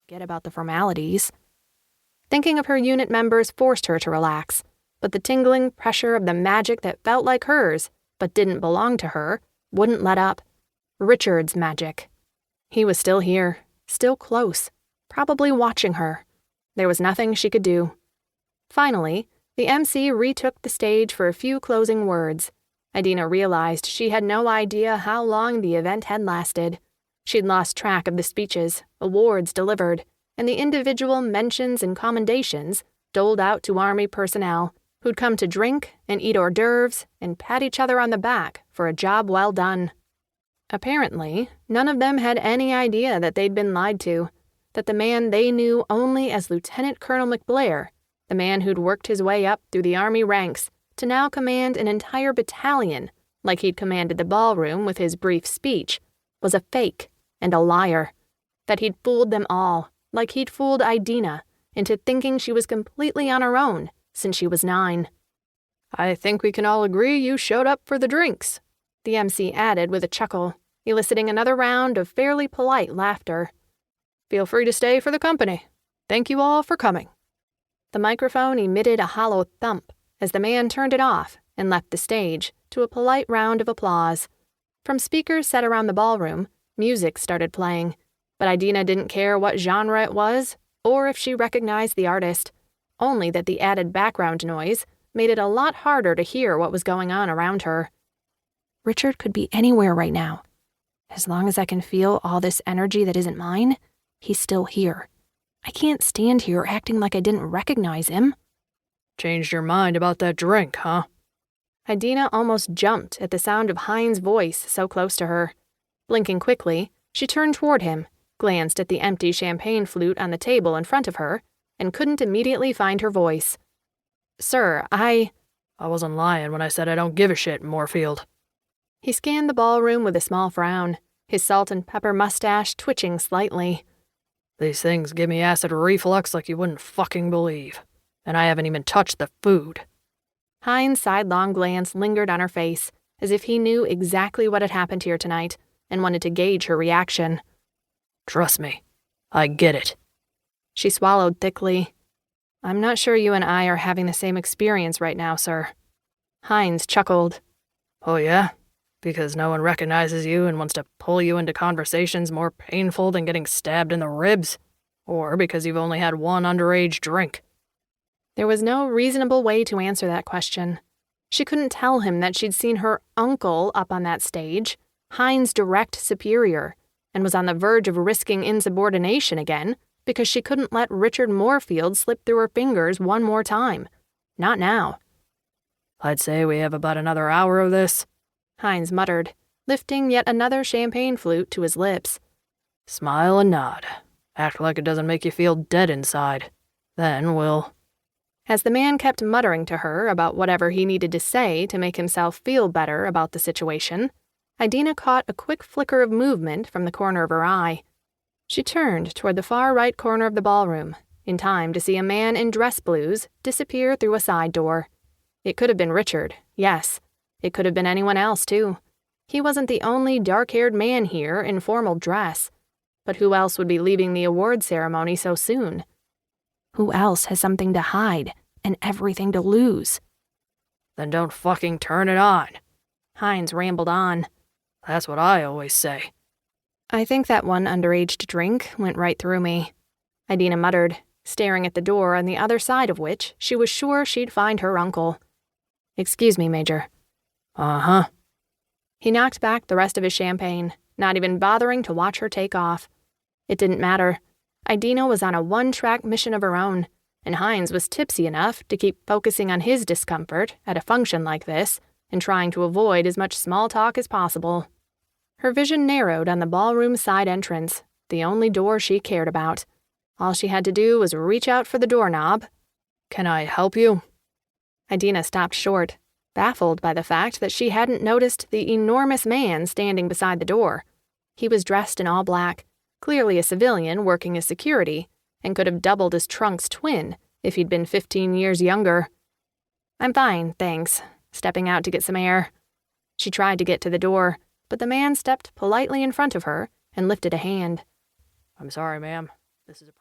Forget about the formalities. Thinking of her unit members forced her to relax, but the tingling pressure of the magic that felt like hers, but didn't belong to her, wouldn't let up. Richard's magic. He was still here, still close, probably watching her. There was nothing she could do. Finally, the MC retook the stage for a few closing words. Idina realized she had no idea how long the event had lasted. She'd lost track of the speeches, awards delivered, and the individual mentions and commendations doled out to Army personnel who'd come to drink and eat hors d'oeuvres and pat each other on the back for a job well done. Apparently, none of them had any idea that they'd been lied to, that the man they knew only as Lieutenant Colonel MacBlair, the man who'd worked his way up through the Army ranks to now command an entire battalion, like he'd commanded the ballroom with his brief speech, was a fake and a liar, that he'd fooled them all, like he'd fooled Idina, into thinking she was completely on her own since she was 9. "I think we can all agree you showed up for the drinks," the MC added with a chuckle, eliciting another round of fairly polite laughter. "Feel free to stay for the company. Thank you all for coming." The microphone emitted a hollow thump as the man turned it off and left the stage to a polite round of applause. From speakers set around the ballroom, music started playing, but Idina didn't care what genre it was or if she recognized the artist, only that the added background noise made it a lot harder to hear what was going on around her. Richard could be anywhere right now. As long as I can feel all this energy that isn't mine, he's still here. I can't stand here acting like I didn't recognize him. "Changed your mind about that drink, huh?" Idina almost jumped at the sound of Hines' voice so close to her. Blinking quickly, she turned toward him, glanced at the empty champagne flute on the table in front of her, and couldn't immediately find her voice. "Sir, I wasn't lying when I said I don't give a shit, Moorfield." He scanned the ballroom with a small frown, his salt and pepper mustache twitching slightly. "These things give me acid reflux like you wouldn't fucking believe. And I haven't even touched the food." Hines' sidelong glance lingered on her face, as if he knew exactly what had happened here tonight, and wanted to gauge her reaction. "Trust me, I get it." She swallowed thickly. "I'm not sure you and I are having the same experience right now, sir." Hines chuckled. "Oh yeah? Because no one recognizes you and wants to pull you into conversations more painful than getting stabbed in the ribs? Or because you've only had one underage drink?" There was no reasonable way to answer that question. She couldn't tell him that she'd seen her uncle up on that stage, Hines' direct superior, and was on the verge of risking insubordination again because she couldn't let Richard Moorfield slip through her fingers one more time. Not now. "I'd say we have about another hour of this," Hines muttered, lifting yet another champagne flute to his lips. "Smile and nod. Act like it doesn't make you feel dead inside. Then we'll..." As the man kept muttering to her about whatever he needed to say to make himself feel better about the situation, Idina caught a quick flicker of movement from the corner of her eye. She turned toward the far right corner of the ballroom, in time to see a man in dress blues disappear through a side door. It could have been Richard, yes. It could have been anyone else, too. He wasn't the only dark-haired man here in formal dress. But who else would be leaving the award ceremony so soon? Who else has something to hide and everything to lose? "Then don't fucking turn it on," Hines rambled on. "That's what I always say." "I think that one underage drink went right through me," Idina muttered, staring at the door on the other side of which she was sure she'd find her uncle. "Excuse me, Major." "Uh-huh." He knocked back the rest of his champagne, not even bothering to watch her take off. It didn't matter. Idina was on a one-track mission of her own, and Hines was tipsy enough to keep focusing on his discomfort at a function like this and trying to avoid as much small talk as possible. Her vision narrowed on the ballroom side entrance, the only door she cared about. All she had to do was reach out for the doorknob. "Can I help you?" Idina stopped short, baffled by the fact that she hadn't noticed the enormous man standing beside the door. He was dressed in all black, clearly a civilian working as security, and could have doubled as Trunk's twin if he'd been 15 years younger. "I'm fine, thanks. Stepping out to get some air." She tried to get to the door, but the man stepped politely in front of her and lifted a hand. "I'm sorry, ma'am. This is a